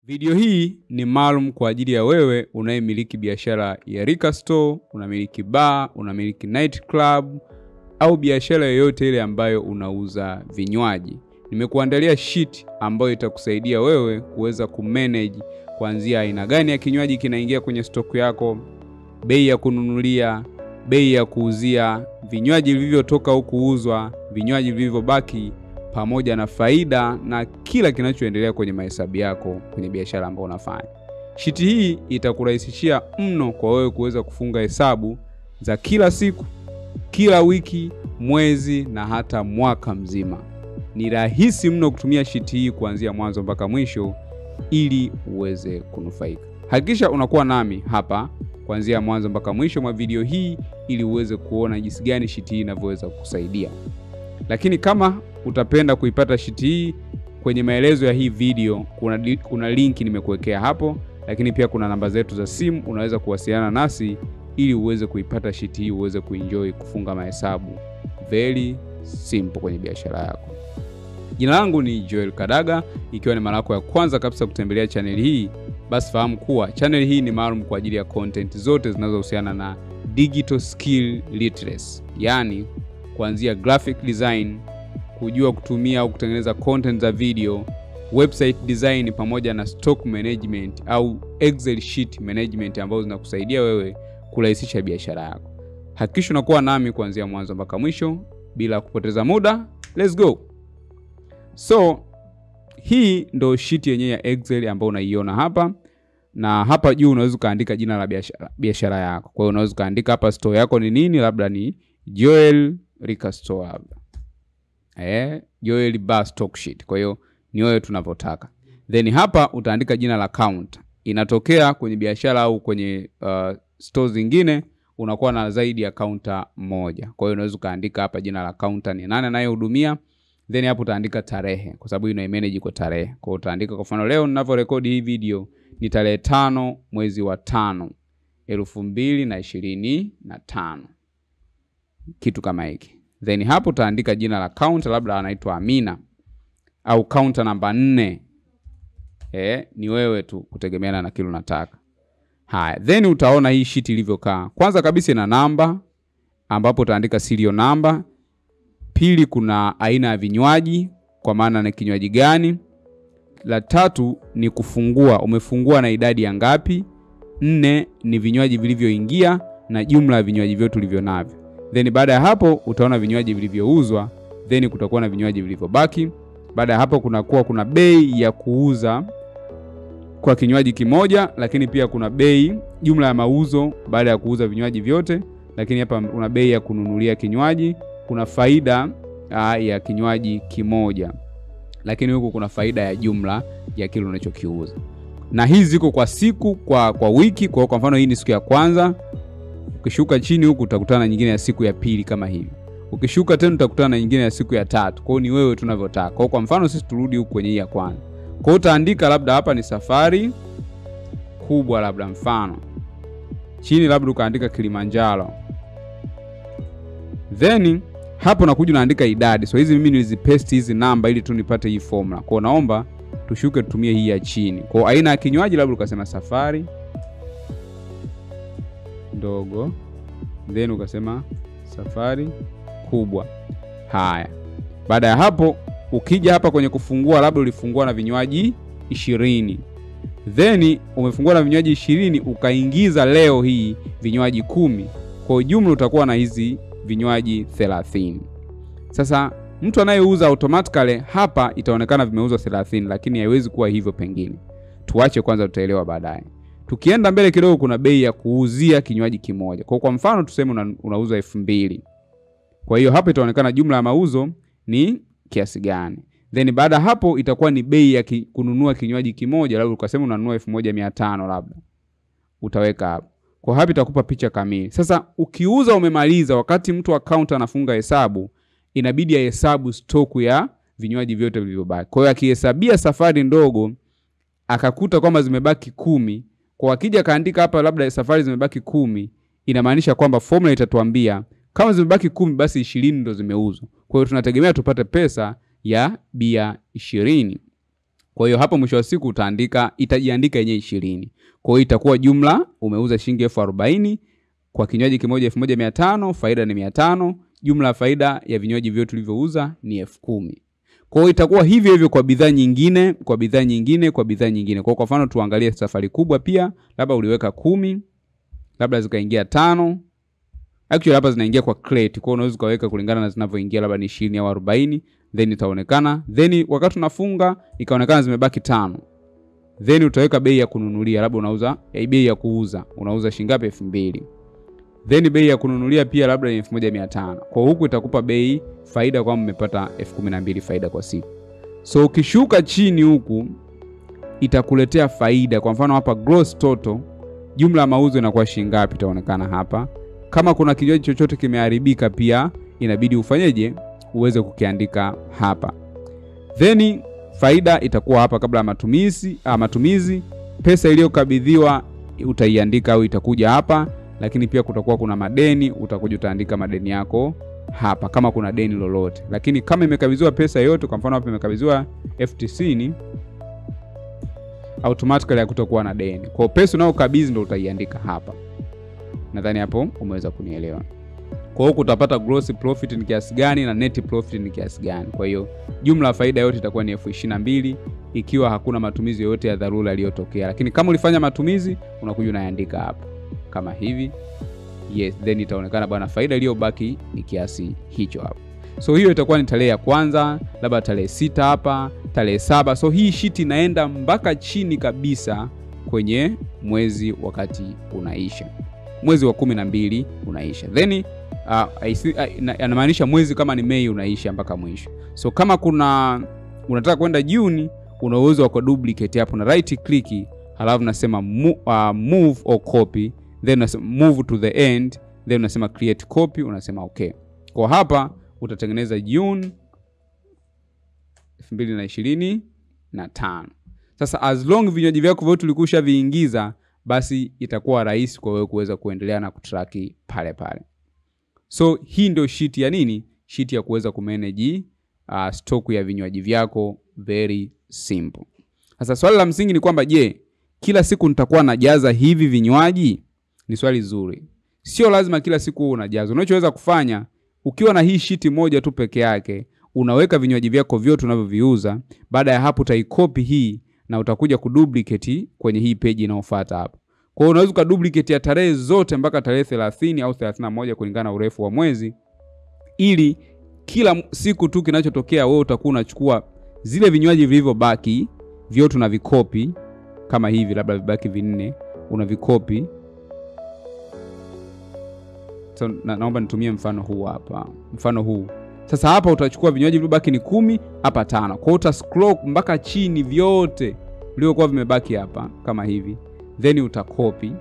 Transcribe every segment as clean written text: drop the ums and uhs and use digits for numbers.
Video hii ni maalum kwa ajili ya wewe unayemiliki biashara ya liquor store, unamiliki bar, unamiliki night club au biashara yoyote ile ambayo unauza vinywaji. Nimekuandalia sheet ambayo itakusaidia wewe kuweza kumanage kuanzia aina gani ya kinywaji kinaingia kwenye stock yako, bei ya kununulia, bei ya kuuzia, vinywaji vilivyotoka au kuuzwa, vinywaji vilivyobaki, pamoja na faida na kila kinachoendelea kwenye mahesabu yako kwenye biashara ambayo unafanya. Sheet hii itakurahisishia mno kwa wewe kuweza kufunga hesabu za kila siku, kila wiki, mwezi na hata mwaka mzima. Ni rahisi mno kutumia sheet hii kuanzia mwanzo mpaka mwisho ili uweze kunufaika. Hakikisha unakuwa nami hapa kuanzia mwanzo mpaka mwisho mwa video hii ili uweze kuona jinsi gani sheet hii inavyoweza kukusaidia. Lakini kama utapenda kuipata sheet hii, kwenye maelezo ya hii video kuna link nimekuwekea hapo, lakini pia kuna namba zetu za simu, unaweza kuwasiliana nasi ili uweze kuipata sheet hii, uweze kuenjoy kufunga mahesabu very simple kwenye biashara yako. Jina langu ni Joel Kadaga. Ikiwa ni mara yako ya kwanza kabisa kutembelea channel hii, basi fahamu kuwa channel hii ni maalum kwa ajili ya content zote zinazohusiana na digital skill literacy, yani kuanzia graphic design, kujua kutumia au kutengeneza content za video, website design pamoja na stock management au Excel sheet management ambazo zinakusaidia wewe kurahisisha biashara yako. Hakikisha unakuwa nami kuanzia mwanzo mpaka mwisho bila kupoteza muda. Let's go. So hii ndo sheet yenyewe ya Excel ambayo unaiona hapa, na hapa juu unaweza kaandika jina la biashara yako. Kwa hiyo unaweza kaandika hapa store yako ni nini, labda ni Joel Liquor Store labda. Joel Bar Stock Sheet. Kwa hiyo ni wewe tunavyotaka. Then hapa utaandika jina la counter. Inatokea kwenye biashara au kwenye stores zingine unakuwa na zaidi ya counter moja. Kwa hiyo unaweza kaandika hapa jina la counter ni nani anayehudumia. Then hapo utaandika tarehe kwa sababu ina manage kwa tarehe. Kwa hiyo utaandika kwa mfano leo ninavyorekodi hii video ni tarehe 5 mwezi wa 5 2025. Kitu kama hiki. Then hapo utaandika jina la counter, labda anaitwa Amina au counter namba 4. Ni wewe tu kutegemeana na kile unataka. Haya, then utaona hii sheet ilivyokaa. Kwanza kabisa ina namba ambapo utaandika serial number. Pili kuna aina ya vinywaji kwa maana na kinywaji gani. La tatu ni kufungua, umefungua na idadi ya ngapi. 4 ni vinywaji vilivyoingia na jumla ya vinywaji vyote ulivyonavyo. Then baada ya hapo utaona vinywaji vilivyouzwa, then kutakuwa na vinywaji vilivyobaki. Baada ya hapo kuna bei ya kuuza kwa kinywaji kimoja, lakini pia kuna bei jumla ya mauzo baada ya kuuza vinywaji vyote, lakini hapa kuna bei ya kununulia kinywaji, kuna faida ya kinywaji kimoja, lakini huko kuna faida ya jumla ya kile unachokiuza. Na hizi ziko kwa siku, kwa wiki. Kwa mfano hii ni siku ya kwanza. Ukishuka chini huku utakutana na nyingine ya siku ya pili kama hivi. Ukishuka tena utakutana na nyingine ya siku ya 3. Kwa hiyo ni wewe tunavyotaka. Kwa mfano sisi turudi huku kwenye hii ya kwanza. Kwa hiyo utaandika labda hapa ni safari kubwa, labda mfano. Chini labda ukaandika Kilimanjaro. Then hapo nakuja naandika idadi. So hizi mimi nilizipaste hizi namba ili tu nipate hii formula. Kwa hiyo naomba tushuke tutumie hii ya chini. Kwa aina ya kinywaji labda ukasema safari ndogo, then ukasema safari kubwa. Haya. Baada ya hapo ukija hapa kwenye kufungua, labda ulifungua na vinywaji 20. Then umefungua na vinywaji 20 ukaingiza leo hii vinywaji 10. Kwa jumla utakuwa na hizi vinywaji 30. Sasa mtu anayeuza automatically hapa itaonekana vimeuzwa 30, lakini haiwezi kuwa hivyo pengine. Tuache kwanza, tutaelewa baadaye. Tukienda mbele kidogo kuna bei ya kuuzia kinywaji kimoja. Kwa mfano tuseme unauza 2000. Kwa hiyo hapa itaonekana jumla ya mauzo ni kiasi gani. Then baada hapo itakuwa ni bei ya kununua kinywaji kimoja, labda ukasema unanunua 1500 labda. Utaweka hapo. Kwa hapa itakupa picha kamili. Sasa ukiuza umemaliza, wakati mtu wa counter anafunga hesabu, inabidi ahesabu stock ya vinywaji vyote vilivyobaki. Kwa hiyo akihesabia safari ndogo akakuta kwamba zimebaki 10, kwa akija kaandika hapa labda safari zimebaki 10, inamaanisha kwamba formula itatuambia kama zimebaki 10 basi 20 ndo zimeuzwa. Kwa hiyo tunategemea tupate pesa ya bia 20. Kwa hiyo hapo mwisho wa siku itajiandika yenyewe 20. Kwa hiyo itakuwa jumla umeuza shilingi 40,000 kwa kinywaji kimoja 1,500, faida ni 500, jumla faida ya vinywaji vyote tulivyouza ni 10,000. Kwa hiyo itakuwa hivyo hivyo kwa bidhaa nyingine, kwa bidhaa nyingine, kwa bidhaa nyingine. Kwa mfano tuangalie safari kubwa pia, labda uliweka 10, labda zikaingia 5. Actually hapa zinaingia kwa crate. Kwa hiyo unaweza kaweka kulingana na zinavyoingia, labda ni 20 au 40, then itaonekana. Then wakati unafunga ikaonekana zimebaki 5. Then utaweka bei ya kununulia, labda unauza bei ya kuuza. Unauza shilingi ngapi? 2,000. Then bei ya kununulia pia labda ni 1,500. Kwa huku itakupa bei faida kwa mmepata 12,000 faida kwa siku. So ukishuka chini huku itakuletea faida. Kwa mfano hapa gross total, jumla ya mauzo inakuwa shilingi ngapi itaonekana hapa. Kama kuna kinywaji chochote kimeharibika pia inabidi ufanyeje? Uweze kukiandika hapa. Then faida itakuwa hapa kabla ya matumizi. Pesa iliyokabidhiwa utaiandika au itakuja hapa. Lakini pia kutakuwa kuna madeni, utakuja utaandika madeni yako hapa kama kuna deni lolote. Lakini kama imekabidhiwa pesa yote, kwa mfano hapa imekabidhiwa FTC, automatically hakutakuwa na deni. Kwa pesa unayokabidhi ndio utaiandika hapa. Nadhani hapo umeweza kunielewa. Kwa hiyo utapata gross profit ni kiasi gani na net profit ni kiasi gani. Kwa hiyo jumla faida yote itakuwa ni 22,000 ikiwa hakuna matumizi yoyote ya dharura yaliyotokea. Lakini kama ulifanya matumizi unakuja unaandika hapa kama hivi. Yes, then itaonekana bwana faida iliyobaki ni kiasi hicho hapo. So hiyo itakuwa ni tarehe ya kwanza, labda tarehe 6 hapa, tarehe 7. So hii sheet inaenda mpaka chini kabisa kwenye mwezi wakati unaisha. Mwezi wa 12 unaisha. Then inamaanisha mwezi kama ni Mei unaisha mpaka mwisho. So kama unataka kwenda Juni, una uwezo wa duplicate hapo na right click, halafu nasema move or copy, then unasema move to the end, then unasema create copy, unasema okay. Kwa hapa utatengeneza June 2025. Sasa as long vinywaji vyako vyote ulikusha viingiza, basi itakuwa rahisi kwa wewe kuweza kuendelea na kutrack pale pale. So hii ndio sheet ya nini? Sheet ya kuweza kumanage stock ya vinywaji vyako, very simple. Sasa swali la msingi ni kwamba je, kila siku nitakuwa najaza hivi vinywaji? Ni swali zuri. Sio lazima kila siku unajaza. Unachoweza kufanya, ukiwa na hii sheet moja tu peke yake, unaweka vinywaji vyako vyote unavyoviuza. Baada ya hapo utaikopi hii na utakuja kuduplicate kwenye hii page inayofuata hapo. Kwa hiyo unaweza kuduplicate ya tarehe zote mpaka tarehe 30 au 31 kulingana na urefu wa mwezi, ili kila siku tu kinachotokea wewe utakuwa unachukua zile vinywaji vilivyobaki vyote unavikopi kama hivi, labda vibaki 4 unavikopi. So naomba nitumie mfano huu hapa. Mfano huu. Sasa hapa utachukua vinywaji vilivyobaki ni 10, hapa 5. Kwa hiyo utascroll mpaka chini vyote vilivyokuwa vimebaki hapa kama hivi. Then utakopi.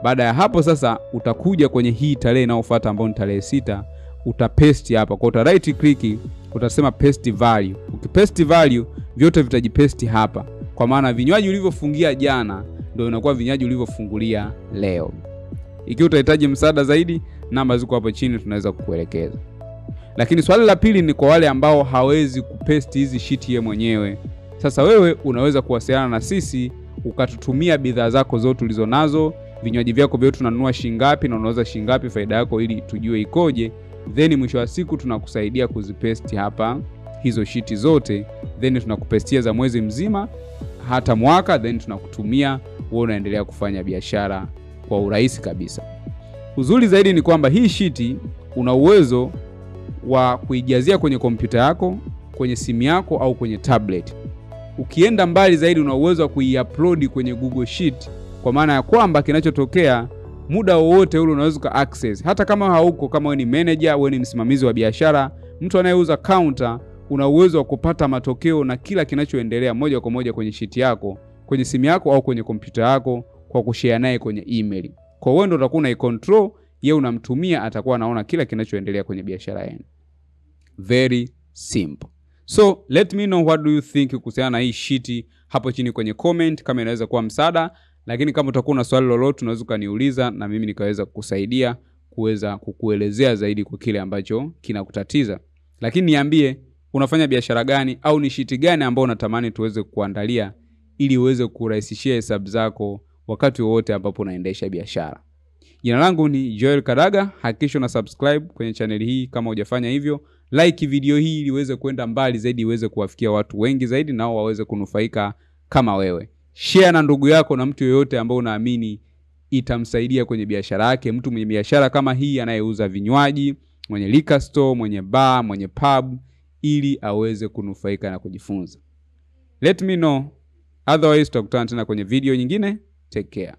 Baada ya hapo sasa utakuja kwenye hii tarehe inayofuata ambayo ni tarehe 6, utapaste hapa. Kwa uta right click, utasema paste value. Ukipaste value, vyote vitajipaste hapa. Kwa maana vinywaji ulivyofungia jana ndio inakuwa vinywaji ulivyofungulia leo. Ikiwa utahitaji msaada zaidi, namba ziko hapo chini tunaweza kukuelekeza. Lakini swali la pili ni kwa wale ambao hawezi kupaste hizi sheet yeye mwenyewe. Sasa wewe unaweza kuwasiliana na sisi ukatutumia bidhaa zako zote ulizonazo, vinywaji vyako vyote tunanunua shilingi ngapi na unauza shilingi ngapi faida yako, ili tujue ikoje. Then mwisho wa siku tunakusaidia kuzipaste hapa hizo sheet zote, then tunakupestia za mwezi mzima hata mwaka, then tunakutumia wewe unaendelea kufanya biashara kwa urahisi kabisa. Uzuri zaidi ni kwamba hii sheet una uwezo wa kuijazia kwenye kompyuta yako, kwenye simu yako au kwenye tablet. Ukienda mbali zaidi una uwezo wa kuiupload kwenye Google Sheet, kwa maana ya kwamba kinachotokea muda wowote ule unaweza ka access. Hata kama hauko, kama wewe ni manager, wewe ni msimamizi wa biashara, mtu anayeuza counter, una uwezo wa kupata matokeo na kila kinachoendelea moja kwa moja kwenye sheet yako, kwenye simu yako au kwenye kompyuta yako, kwa kushare naye kwenye email. Kwa wewe ndio utakuwa na control, yeye unamtumia, atakuwa anaona kila kinachoendelea kwenye biashara yenu. Very simple. So let me know what do you think kuhusiana na hii sheet hapo chini kwenye comment, kama inaweza kuwa msaada. Lakini kama utakuwa na swali lolote unaweza kuniuliza na mimi nikaweza kukusaidia kuweza kukuelezea zaidi kwa kile ambacho kinakutatiza. Lakini niambie unafanya biashara gani au ni sheet gani ambayo unatamani tuweze kuandalia ili uweze kurahisishia hesabu zako wakati wote ambapo unaendesha biashara. Jina langu ni Joel Kadaga. Hakikisha una subscribe kwenye channel hii kama hujafanya hivyo. Like video hii ili uweze kwenda mbali zaidi, uweze kuwafikia watu wengi zaidi nao waweze kunufaika kama wewe. Share na ndugu yako na mtu yoyote ambao unaamini itamsaidia kwenye biashara yake, mtu mwenye biashara kama hii anayeuza vinywaji, mwenye liquor store, mwenye bar, mwenye pub, ili aweze kunufaika na kujifunza. Let me know. Otherwise tutakutana tena kwenye video nyingine. Take care.